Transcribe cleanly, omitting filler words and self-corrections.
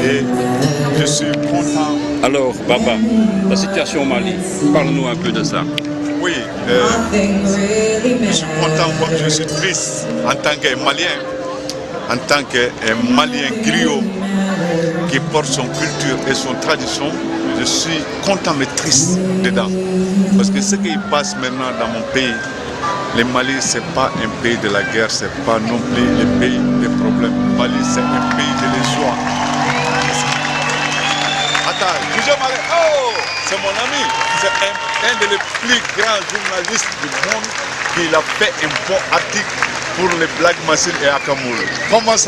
Et je suis content. Alors, Baba, la situation au Mali, parle-nous un peu de ça. Oui, je suis content, je suis triste en tant que Malien, en tant que Malien griot qui porte son culture et son tradition. Je suis content mais triste dedans. Parce que ce qui passe maintenant dans mon pays, le Mali, ce n'est pas un pays de la guerre, ce n'est pas non plus le pays des problèmes. Le Mali, c'est un pays de l'espoir. Attends, oh, c'est mon ami, c'est un des plus grands journalistes du monde qui a fait un bon article pour les Black Massines et Akamolo. Comment ça